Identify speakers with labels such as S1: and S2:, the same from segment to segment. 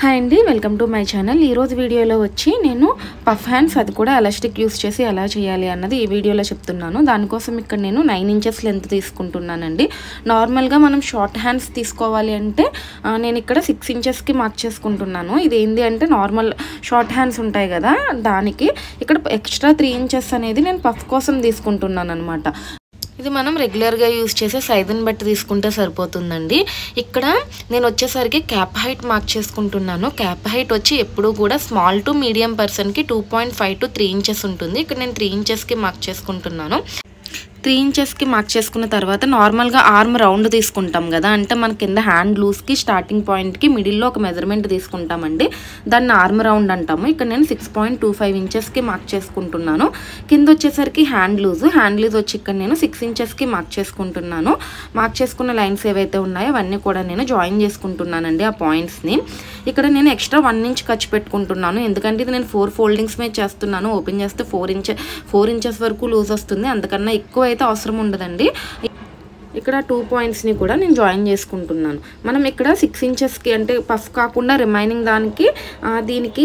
S1: Hi అండి, welcome to my channel. ఈరోజు వీడియోలో వచ్చి నేను పఫ్ హ్యాండ్స్ అది కూడా ఎలాస్టిక్ యూస్ చేసి ఎలా చేయాలి అన్నది ఈ వీడియోలో చెప్తున్నాను. దానికోసం ఇక్కడ నేను 9 ఇంచెస్ లెంత్ తీసుకుంటున్నానండి. నార్మల్గా మనం షార్ట్ హ్యాండ్స్ తీసుకోవాలి అంటే నేను ఇక్కడ 6 ఇంచెస్కి మార్క్ చేసుకుంటున్నాను. ఇది ఏంటి అంటే నార్మల్ షార్ట్ హ్యాండ్స్ ఉంటాయి కదా, దానికి ఇక్కడ ఎక్స్ట్రా 3 ఇంచెస్ అనేది నేను పఫ్ కోసం తీసుకుంటున్నాను అనమాట. ఇది మనం రెగ్యులర్గా యూజ్ చేసే సైజుని బట్టి తీసుకుంటే సరిపోతుందండి. ఇక్కడ నేను వచ్చేసరికి క్యాప్ హైట్ మార్క్ చేసుకుంటున్నాను. క్యాప్ హైట్ వచ్చి ఎప్పుడు కూడా స్మాల్ టు మీడియం పర్సన్కి 2.5 to 3 ఇంచెస్ ఉంటుంది. ఇక్కడ నేను 3 ఇంచెస్కి మార్క్ చేసుకుంటున్నాను. 3 ఇంచెస్కి మార్క్ చేసుకున్న తర్వాత నార్మల్గా ఆర్మ్ రౌండ్ తీసుకుంటాం కదా, అంటే మన కింద హ్యాండ్ లూజ్కి స్టార్టింగ్ పాయింట్కి మిడిల్లో ఒక మెజర్మెంట్ తీసుకుంటామండి, దాన్ని ఆర్మ్ రౌండ్ అంటాము. ఇక్కడ నేను 6.25 ఇంచెస్కి మార్క్ చేసుకుంటున్నాను. కింద వచ్చేసరికి హ్యాండ్ లూజ్ వచ్చి ఇక్కడ నేను 6 ఇంచెస్కి మార్క్ చేసుకుంటున్నాను. మార్క్ చేసుకున్న లైన్స్ ఏవైతే ఉన్నాయో అవన్నీ కూడా నేను జాయిన్ చేసుకుంటున్నానండి ఆ పాయింట్స్ని. ఇక్కడ నేను ఎక్స్ట్రా 1 ఇంచ్ ఖర్చు పెట్టుకుంటున్నాను, ఎందుకంటే ఇది నేను 4 ఫోల్డింగ్స్ మీద చేస్తున్నాను. ఓపెన్ చేస్తే 4 ఇంచెస్ వరకు లూజ్ వస్తుంది, అంతకన్నా ఎక్కువ అయితే అవసరం ఉండదండి. ఇక్కడ 2 పాయింట్స్ని కూడా నేను జాయిన్ చేసుకుంటున్నాను. మనం ఇక్కడ 6 ఇంచెస్కి అంటే పఫ్ కాకుండా రిమైనింగ్ దానికి దీనికి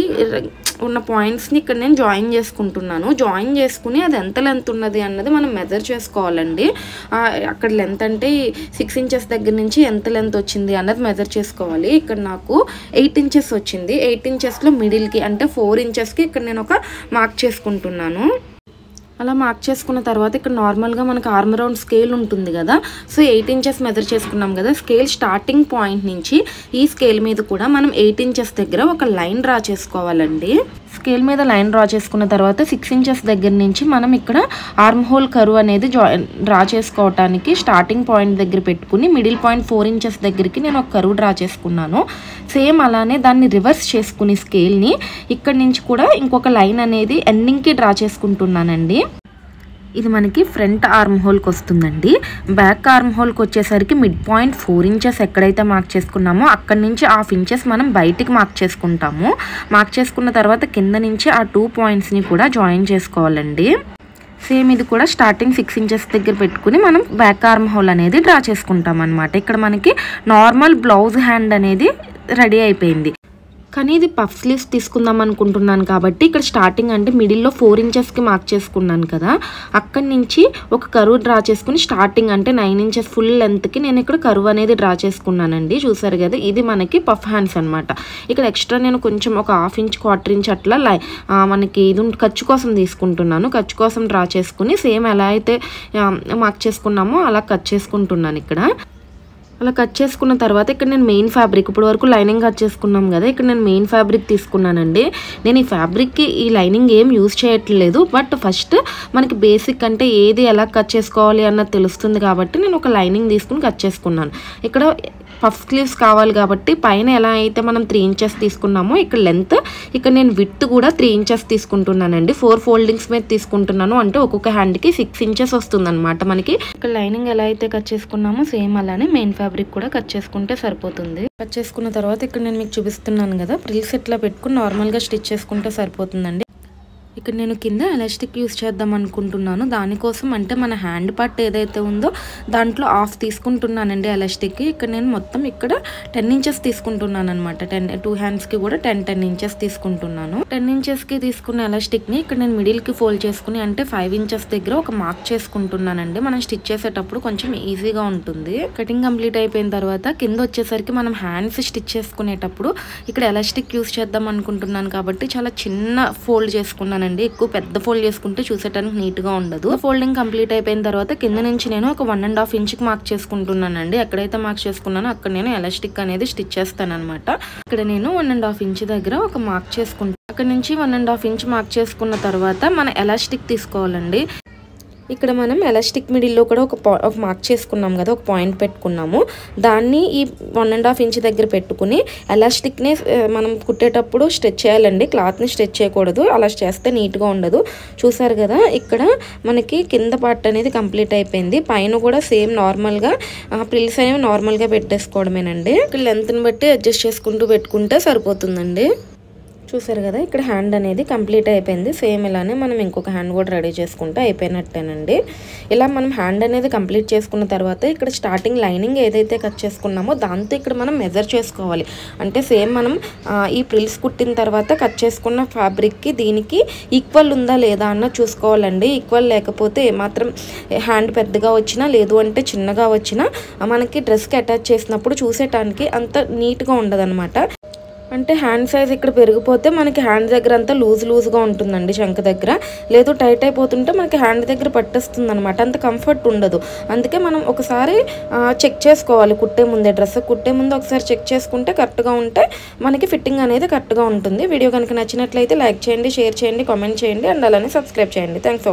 S1: ఉన్న పాయింట్స్ని ఇక్కడ నేను జాయిన్ చేసుకుంటున్నాను. జాయిన్ చేసుకుని అది ఎంత లెంత్ ఉన్నది అన్నది మనం మెజర్ చేసుకోవాలండి. అక్కడ లెంత్ అంటే 6 ఇంచెస్ దగ్గర నుంచి ఎంత లెంత్ వచ్చింది అన్నది మెజర్ చేసుకోవాలి. ఇక్కడ నాకు 8 ఇంచెస్ వచ్చింది. 8 ఇంచెస్లో మిడిల్కి అంటే 4 ఇంచెస్కి ఇక్కడ నేను ఒక మార్క్ చేసుకుంటున్నాను. అలా మార్క్ చేసుకున్న తర్వాత ఇక్కడ నార్మల్గా మనకు ఆర్మ్ రౌండ్ స్కేల్ ఉంటుంది కదా, సో 8 ఇంచెస్ మెజర్ చేసుకున్నాం కదా, స్కేల్ స్టార్టింగ్ పాయింట్ నుంచి ఈ స్కేల్ మీద కూడా మనం 8 ఇంచెస్ దగ్గర ఒక లైన్ డ్రా చేసుకోవాలండి. స్కేల్ మీద లైన్ డ్రా చేసుకున్న తర్వాత 6 ఇంచెస్ దగ్గర నుంచి మనం ఇక్కడ ఆర్మ్ హోల్ కర్వ్ అనేది డ్రా చేసుకోవటానికి స్టార్టింగ్ పాయింట్ దగ్గర పెట్టుకుని మిడిల్ పాయింట్ 4 ఇంచెస్ దగ్గరికి నేను ఒక కర్వ్ డ్రా చేసుకున్నాను. సేమ్ అలానే దాన్ని రివర్స్ చేసుకుని స్కేల్ని ఇక్కడ నుంచి కూడా ఇంకొక లైన్ అనేది ఎండింగ్కి డ్రా చేసుకుంటున్నానండి. ఇది మనకి ఫ్రంట్ ఆర్మ్ హోల్కి వస్తుందండి. బ్యాక్ ఆర్మ్ హోల్కి వచ్చేసరికి మిడ్ పాయింట్ 4 ఇంచెస్ ఎక్కడైతే మార్క్ చేసుకున్నామో అక్కడి నుంచి 1/2 ఇంచెస్ మనం బయటికి మార్క్ చేసుకుంటాము. మార్క్ చేసుకున్న తర్వాత కింద నుంచి ఆ 2 పాయింట్స్ని కూడా జాయిన్ చేసుకోవాలండి. సేమ్ ఇది కూడా స్టార్టింగ్ 6 ఇంచెస్ దగ్గర పెట్టుకుని మనం బ్యాక్ ఆర్మ్ హోల్ అనేది డ్రా చేసుకుంటాం అనమాట. ఇక్కడ మనకి నార్మల్ బ్లౌజ్ హ్యాండ్ అనేది రెడీ అయిపోయింది. కానీ ఇది పఫ్ స్లీవ్స్ తీసుకుందాం అనుకుంటున్నాను కాబట్టి ఇక్కడ స్టార్టింగ్ అంటే మిడిల్లో 4 ఇంచెస్కి మార్క్ చేసుకున్నాను కదా, అక్కడి నుంచి ఒక కర్వ్ డ్రా చేసుకుని స్టార్టింగ్ అంటే 9 ఇంచెస్ ఫుల్ లెంత్కి నేను ఇక్కడ కర్వ్ అనేది డ్రా చేసుకున్నానండి. చూసారు కదా, ఇది మనకి పఫ్ హ్యాండ్స్ అనమాట. ఇక్కడ ఎక్స్ట్రా నేను కొంచెం ఒక 1/2 ఇంచ్ 1/4 ఇంచ్ అట్లా మనకి ఇది ఖర్చు కోసం తీసుకుంటున్నాను. ఖర్చు కోసం డ్రా చేసుకుని సేమ్ ఎలా అయితే మార్క్ చేసుకున్నామో అలా కట్ చేసుకుంటున్నాను. ఇక్కడ అలా కట్ చేసుకున్న తర్వాత ఇక్కడ నేను మెయిన్ ఫ్యాబ్రిక్, ఇప్పుడు వరకు లైనింగ్ కట్ చేసుకున్నాం కదా, ఇక్కడ నేను మెయిన్ ఫ్యాబ్రిక్ తీసుకున్నానండి. నేను ఈ ఫ్యాబ్రిక్కి ఈ లైనింగ్ ఏం యూజ్ చేయట్లేదు, బట్ ఫస్ట్ మనకి బేసిక్ అంటే ఏది ఎలా కట్ చేసుకోవాలి అన్నది తెలుస్తుంది కాబట్టి నేను ఒక లైనింగ్ తీసుకుని కట్ చేసుకున్నాను. ఇక్కడ పఫ్ స్లీవ్స్ కావాలి కాబట్టి పైన ఎలా అయితే మనం 3 ఇంచెస్ తీసుకున్నామో ఇక్కడ లెంత్, ఇక్కడ నేను విడ్త్ కూడా 3 ఇంచెస్ తీసుకుంటున్నానండి. 4 ఫోల్డింగ్స్ మీద తీసుకుంటున్నాను, అంటే ఒక్కొక్క హ్యాండ్కి 6 ఇంచెస్ వస్తుంది అనమాట మనకి. ఇక్కడ లైనింగ్ ఎలా అయితే కట్ చేసుకున్నామో సేమ్ అలానే మెయిన్ ఫ్యాబ్రిక్ కూడా కట్ చేసుకుంటే సరిపోతుంది. కట్ చేసుకున్న తర్వాత ఇక్కడ నేను మీకు చూపిస్తున్నాను కదా, ప్రిల్స్ ఎట్లా పెట్టుకుని నార్మల్గా స్టిచ్ చేసుకుంటే సరిపోతుందండి. ఇక్కడ నేను కింద ఎలాస్టిక్ యూస్ చేద్దాం అనుకుంటున్నాను. దానికోసం అంటే మన హ్యాండ్ పార్ట్ ఏదైతే ఉందో దాంట్లో 1/2 తీసుకుంటున్నానండి ఎలాస్టిక్. ఇక్కడ నేను మొత్తం ఇక్కడ 10 ఇంచెస్ తీసుకుంటున్నాను అనమాట. 2 హ్యాండ్స్కి కూడా 10 ఇంచెస్ తీసుకుంటున్నాను. 10 ఇంచెస్కి తీసుకున్న ఎలాస్టిక్ని ఇక్కడ నేను మిడిల్కి ఫోల్డ్ చేసుకుని అంటే 5 ఇంచెస్ దగ్గర ఒక మార్క్ చేసుకుంటున్నానండి. మనం స్టిచ్ చేసేటప్పుడు కొంచెం ఈజీగా ఉంటుంది. కటింగ్ కంప్లీట్ అయిపోయిన తర్వాత కింద వచ్చేసరికి మనం హ్యాండ్స్ స్టిచ్ చేసుకునేటప్పుడు ఇక్కడ ఎలాస్టిక్ యూస్ చేద్దాం అనుకుంటున్నాను కాబట్టి చాలా చిన్న ఫోల్డ్ చేసుకున్నాను. ఎక్కువ పెద్ద ఫోల్డ్ చేసుకుంటే చూసేటానికి నీట్గా ఉండదు. ఫోల్డింగ్ కంప్లీట్ అయిపోయిన తర్వాత కింద నుంచి నేను ఒక 1.5 ఇంచ్కి మార్క్ చేసుకుంటున్నానండి. ఎక్కడైతే మార్క్ చేసుకున్నానో అక్కడ నేను ఎలాస్టిక్ అనేది స్టిచ్ చేస్తాను అనమాట. ఇక్కడ నేను 1.5 ఇంచ్ దగ్గర ఒక మార్క్ చేసుకుంటాను. అక్కడ నుంచి 1.5 ఇంచ్ మార్క్ చేసుకున్న తర్వాత మన ఎలాస్టిక్ తీసుకోవాలండి. ఇక్కడ మనం ఎలాస్టిక్ మిడిల్లో కూడా ఒక మార్క్ చేసుకున్నాం కదా, ఒక పాయింట్ పెట్టుకున్నాము. దాన్ని ఈ 1.5 ఇంచ్ దగ్గర పెట్టుకుని ఎలాస్టిక్ని మనం కుట్టేటప్పుడు స్ట్రెచ్ చేయాలండి, క్లాత్ని స్ట్రెచ్ చేయకూడదు. అలా చేస్తే నీట్గా ఉండదు. చూసారు కదా, ఇక్కడ మనకి కింద పార్ట్ అనేది కంప్లీట్ అయిపోయింది. పైన కూడా సేమ్ నార్మల్గా ప్రిల్స్ అనేవి నార్మల్గా పెట్టేసుకోవడమేనండి. ఇక్కడ లెంత్ని బట్టి అడ్జస్ట్ చేసుకుంటూ పెట్టుకుంటే సరిపోతుందండి. చూసారు కదా, ఇక్కడ హ్యాండ్ అనేది కంప్లీట్ అయిపోయింది. సేమ్ ఇలానే మనం ఇంకొక హ్యాండ్ కూడా రెడీ చేసుకుంటే అయిపోయినట్టేనండి. ఇలా మనం హ్యాండ్ అనేది కంప్లీట్ చేసుకున్న తర్వాత ఇక్కడ స్టార్టింగ్ లైనింగ్ ఏదైతే కట్ చేసుకున్నామో దాంతో ఇక్కడ మనం మెజర్ చేసుకోవాలి. అంటే సేమ్ మనం ఈ ప్రిల్స్ కుట్టిన తర్వాత కట్ చేసుకున్న ఫ్యాబ్రిక్కి దీనికి ఈక్వల్ ఉందా లేదా అన్న చూసుకోవాలండి. ఈక్వల్ లేకపోతే ఏమాత్రం హ్యాండ్ పెద్దగా వచ్చినా లేదు అంటే చిన్నగా వచ్చినా మనకి డ్రెస్కి అటాచ్ చేసినప్పుడు చూసేటానికి అంత నీట్గా ఉండదన్నమాట. అంటే హ్యాండ్ సైజ్ ఇక్కడ పెరిగిపోతే మనకి హ్యాండ్ దగ్గర అంతా లూజ్గా ఉంటుందండి, చంక దగ్గర. లేదు టైట్ అయిపోతుంటే మనకి హ్యాండ్ దగ్గర పట్టేస్తుంది అనమాట, అంత కంఫర్ట్ ఉండదు. అందుకే మనం ఒకసారి చెక్ చేసుకోవాలి కుట్టే ముందే, డ్రెస్ కుట్టే ముందు ఒకసారి చెక్ చేసుకుంటే కరెక్ట్గా ఉంటే మనకి ఫిట్టింగ్ అనేది కరెక్ట్గా ఉంటుంది. వీడియో కనుక నచ్చినట్లయితే లైక్ చేయండి, షేర్ చేయండి, కామెంట్ చేయండి అండ్ అలానే సబ్స్క్రైబ్ చేయండి. Thanks for